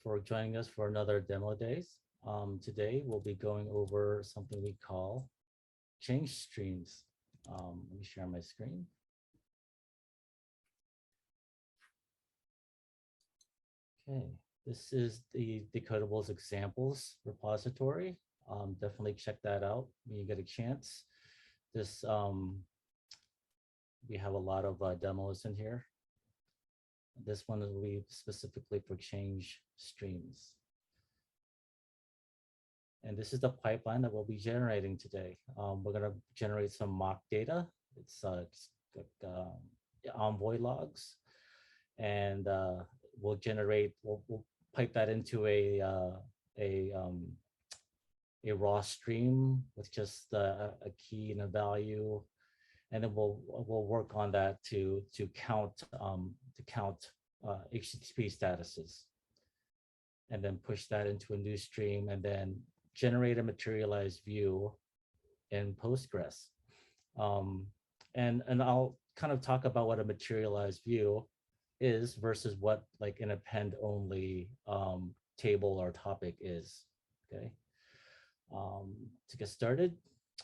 for joining us for another demo days. Today we'll be going over something we call change streams. Let me share my screen. Okay, this is the Decodables examples repository. Definitely check that out when you get a chance. This we have a lot of demos in here. This one will be specifically for change streams. And this is the pipeline that we'll be generating today. We're going to generate some mock data. It's Envoy logs, and we'll pipe that into a raw stream with just a key and a value, and then we'll work on that to count HTTP statuses, and then push that into a new stream, and then generate a materialized view in Postgres. And I'll kind of talk about what a materialized view is versus what like an append only table or topic is. Okay. To get started,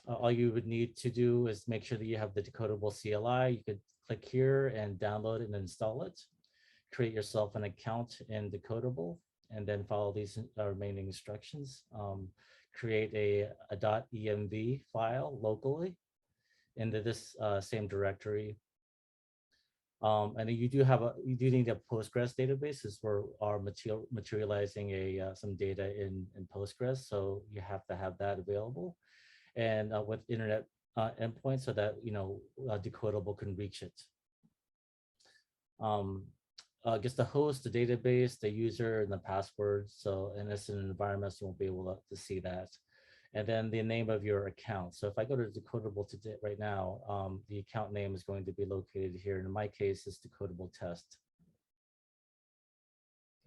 all you would need to do is make sure that you have the Decodable CLI. You could click here and download it and install it. Create yourself an account in Decodable, and then follow these remaining instructions. Create a .env file locally into this same directory. And you do need a Postgres database, as we're materializing some data in Postgres, so you have to have that available, and with internet endpoint, so that Decodable can reach it. Gets the host, the database, the user, and the password. So, and it's an environment, so you won't be able to see that. And then the name of your account. So if I go to Decodable today, right now, the account name is going to be located here. And in my case, it's Decodable test.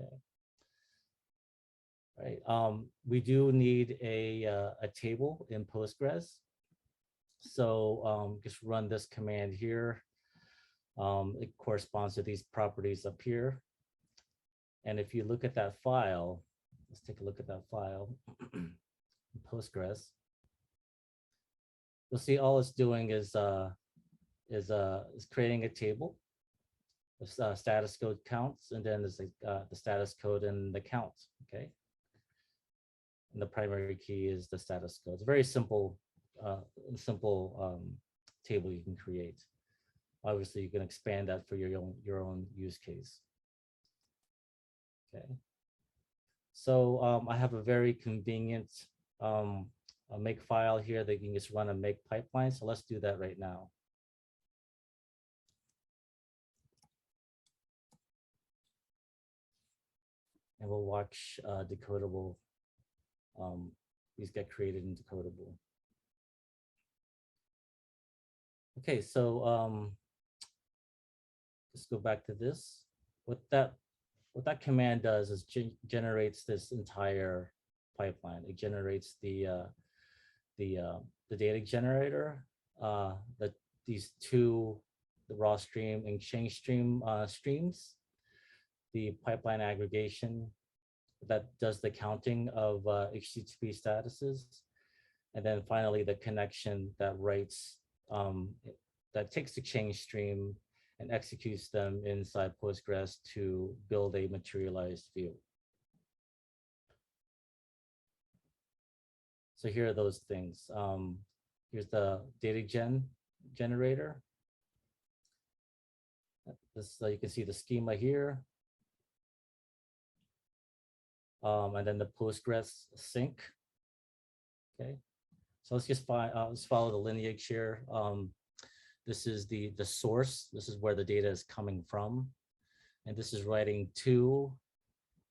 Okay. Right. We do need a table in Postgres. So just run this command here. It corresponds to these properties up here. And if you look at that file, let's take a look at that file, Postgres, you'll see all it's doing is creating a table, the status code counts, and then there's the status code and the count, okay? And the primary key is the status code. It's a very simple table you can create. Obviously, you can expand that for your own use case. Okay. So I have a very convenient a make file here that you can just run a make pipeline. So let's do that right now. And we'll watch Decodable. These get created in Decodable. Okay, so let's go back to this. What that command does is generates this entire pipeline. It generates the data generator, these two, the raw stream and change stream streams, the pipeline aggregation that does the counting of HTTP statuses, and then finally the connection that writes that takes the change stream and executes them inside Postgres to build a materialized view. So here are those things. Here's the data generator. This you can see the schema here. And then the Postgres sync. Okay, so let's just let's follow the lineage here. This is the source. This is where the data is coming from, and this is writing to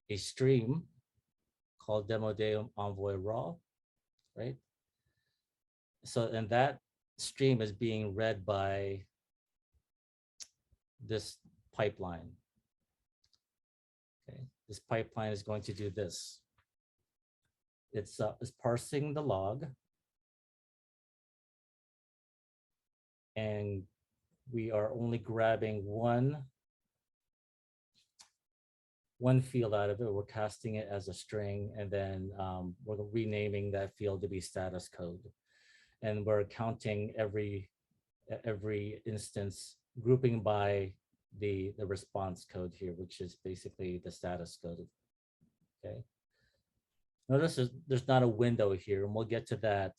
a stream called demo day envoy raw, right? So, and that stream is being read by this pipeline. Okay, this pipeline is going to do this. It's parsing the log, and we are only grabbing one one field out of it, we're casting it as a string, and then we're renaming that field to be status code. And we're counting every instance, grouping by the response code here, which is basically the status code. Okay. Notice there's not a window here, and we'll get to that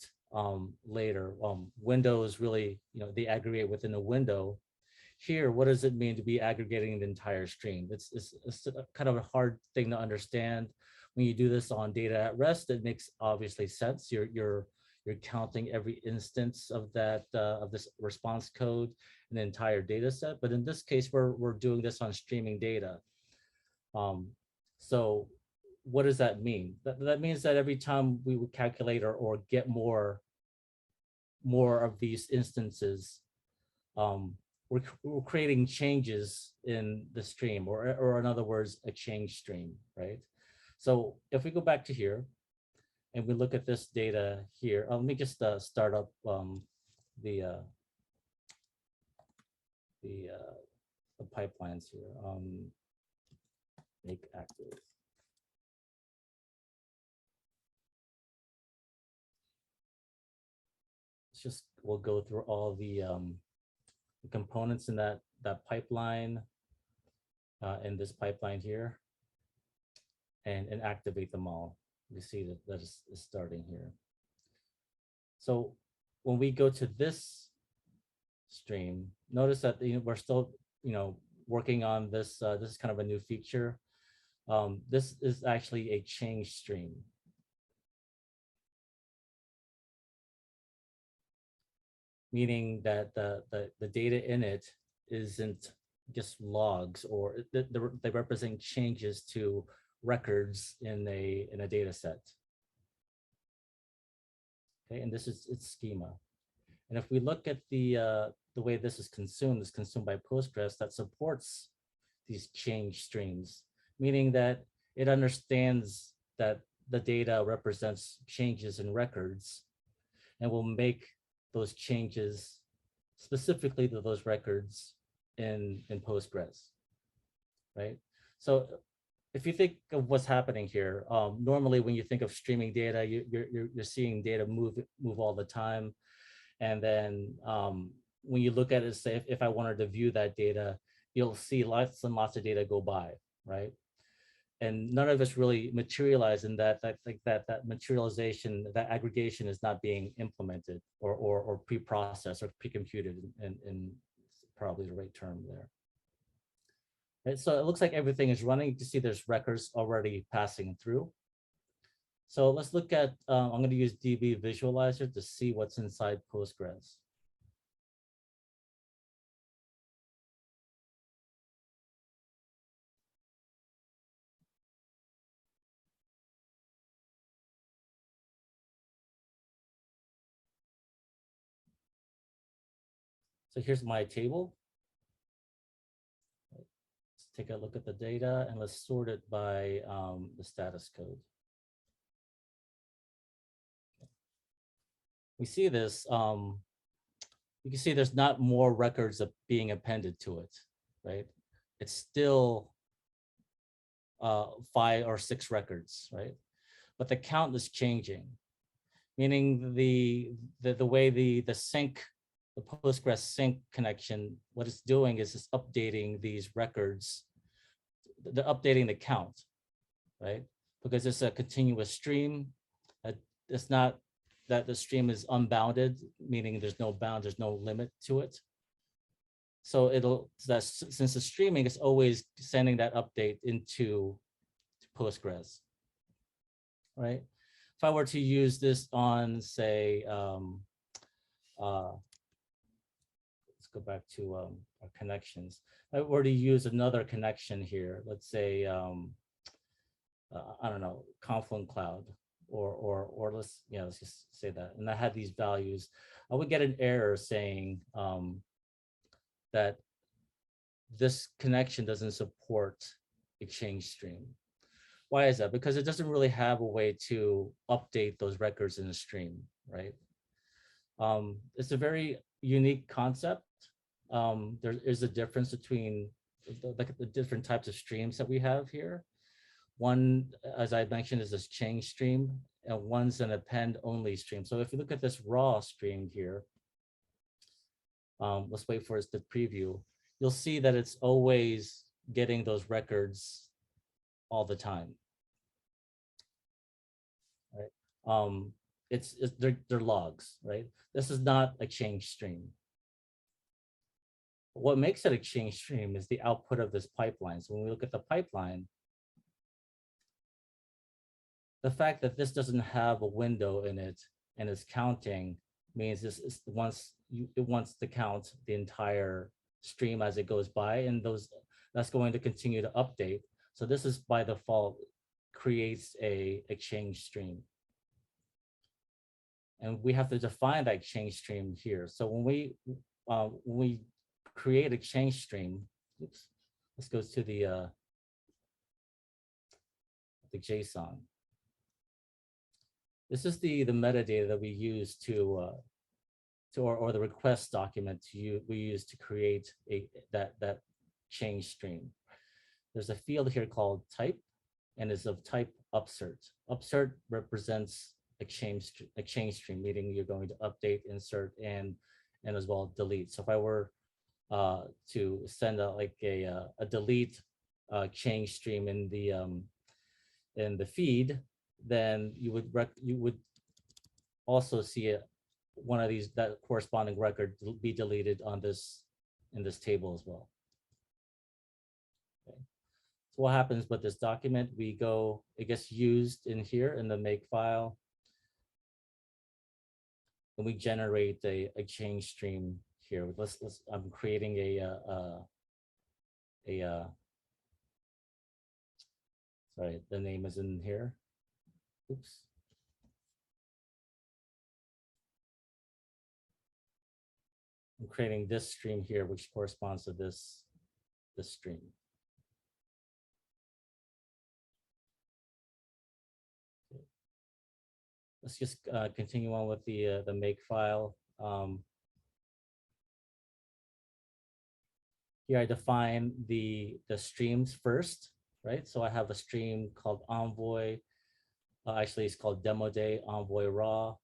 later. Windows really, they aggregate within a window. Here, what does it mean to be aggregating the entire stream? It's a kind of a hard thing to understand. When you do this on data at rest, it makes obviously sense. You're counting every instance of that of this response code in the entire data set. But in this case, we're doing this on streaming data. So what does that mean? That means that every time we would calculate or get more of these instances, we're creating changes in the stream, or in other words, a change stream, right? So if we go back to here and we look at this data here, let me just start up the pipelines here. Make active. It's just, we'll go through all the components in that pipeline, in this pipeline here, and activate them all. You see that is starting here. So when we go to this stream, notice that we're still working on this. This is kind of a new feature. This is actually a change stream. Meaning that the data in it isn't just logs, or they represent changes to records in a data set. Okay, and this is its schema. And if we look at the way this is consumed, it's consumed by Postgres that supports these change streams, meaning that it understands that the data represents changes in records and will make those changes specifically to those records in Postgres, right? So if you think of what's happening here, normally when you think of streaming data, you're seeing data move all the time. And then when you look at it, say if I wanted to view that data, you'll see lots and lots of data go by, right? And none of it's really materialized in that materialization, that aggregation is not being implemented or pre-processed or pre-computed, in probably the right term there. Right, so it looks like everything is running. You can see there's records already passing through. So let's look at, I'm going to use DB Visualizer to see what's inside Postgres. So here's my table. Let's take a look at the data and let's sort it by the status code. We see this, you can see there's not more records being appended to it, right? It's still 5 or 6 records, right? But the count is changing, meaning the way the sync, the Postgres sync connection, what it's doing is it's updating these records. They're updating the count, right? Because it's a continuous stream. It's not that the stream is unbounded, meaning there's no bound, there's no limit to it. So since the streaming is always sending that update into Postgres, right? If I were to use this on, say, let's go back to our connections. If I were to use another connection here, let's say, I don't know, Confluent Cloud, or let's just say that, and I had these values, I would get an error saying that this connection doesn't support a change stream. Why is that? Because it doesn't really have a way to update those records in the stream, right? It's a very unique concept. There is a difference between the different types of streams that we have here. One, as I mentioned, is this change stream, and one's an append only stream. So if you look at this raw stream here, let's wait for it to preview. You'll see that it's always getting those records all the time. Right? They're logs, right? This is not a change stream. What makes it a change stream is the output of this pipeline. So when we look at the pipeline, the fact that this doesn't have a window in it and is counting means it wants to count the entire stream as it goes by, and that's going to continue to update. So this is by default creates a change stream. And we have to define that change stream here. So when we create a change stream, oops, this goes to the JSON. This is the metadata that we use or the request document we use to create that change stream. There's a field here called type, and is of type upsert. Upsert represents a change stream, meaning you're going to update, insert, and as well delete. So if I were to send like a delete change stream in the feed, then you would also see one of these, that corresponding record be deleted on in this table as well. Okay. So what happens with this document? It gets used in here in the make file, and we generate a change stream here. I'm creating sorry, the name is in here. Oops. I'm creating this stream here, which corresponds to this stream. Okay. Let's just continue on with the make file. Here I define the streams first, right? So I have a stream called Envoy. Actually, it's called demo day Envoy raw,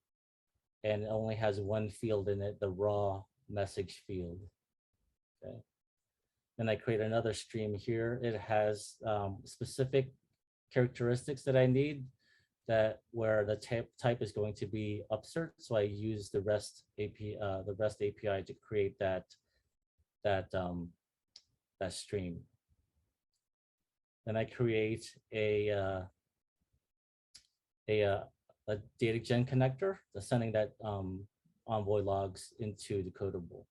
and it only has one field in it, the raw message field. Okay. Then I create another stream here. It has specific characteristics that I need, where the type is going to be upsert. So I use the REST API to create that stream. Then I create a data gen connector that's sending that Envoy logs into Decodable.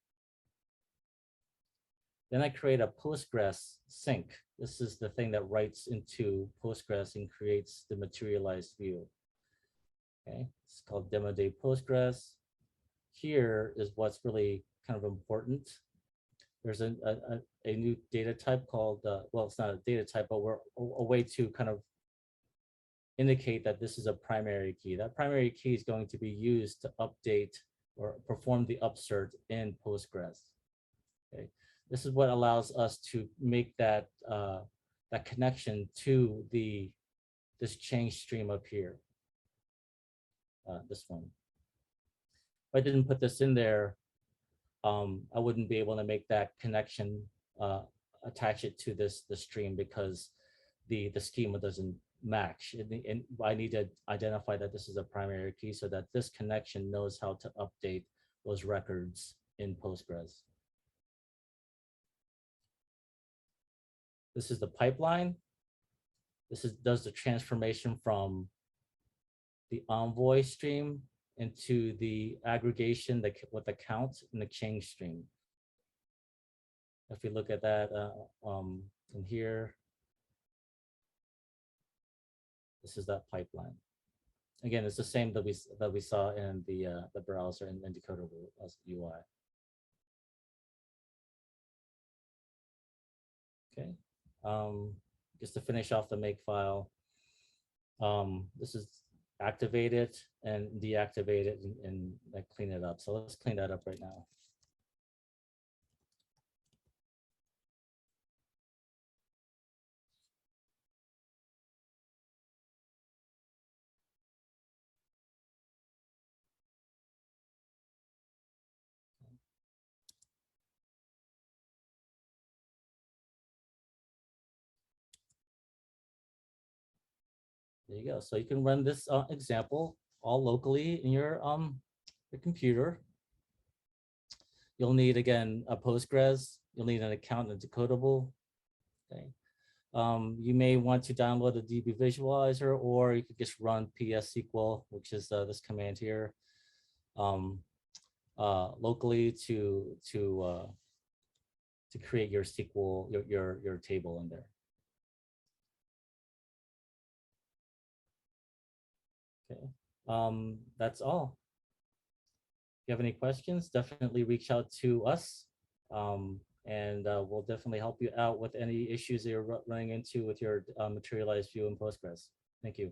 Then I create a Postgres sync. This is the thing that writes into Postgres and creates the materialized view. Okay, it's called demo day Postgres. Here is what's really kind of important. There's a new data type called, well, it's not a data type, but a way to kind of indicate that this is a primary key. That primary key is going to be used to update or perform the upsert in Postgres. Okay, this is what allows us to make that that connection to this change stream up here. This one. If I didn't put this in there, I wouldn't be able to make that connection, attach it to the stream, because the schema doesn't match. And I need to identify that this is a primary key so that this connection knows how to update those records in Postgres. This is the pipeline. This does the transformation from the Envoy stream into the aggregation with the count in the change stream. If we look at that in here, this is that pipeline. Again, it's the same that we saw in the browser and Decodable as UI. Okay, just to finish off the make file, this is activate it and deactivate it and like clean it up. So let's clean that up right now. There you go. So you can run this example all locally in your computer. You'll need, again, a Postgres. You'll need an account in Decodable. Okay. You may want to download a DB visualizer, or you could just run PS SQL, which is this command here, locally to create your SQL, your table in there. Okay, that's all. If you have any questions, definitely reach out to us, and we'll definitely help you out with any issues that you're running into with your materialized view in Postgres. Thank you.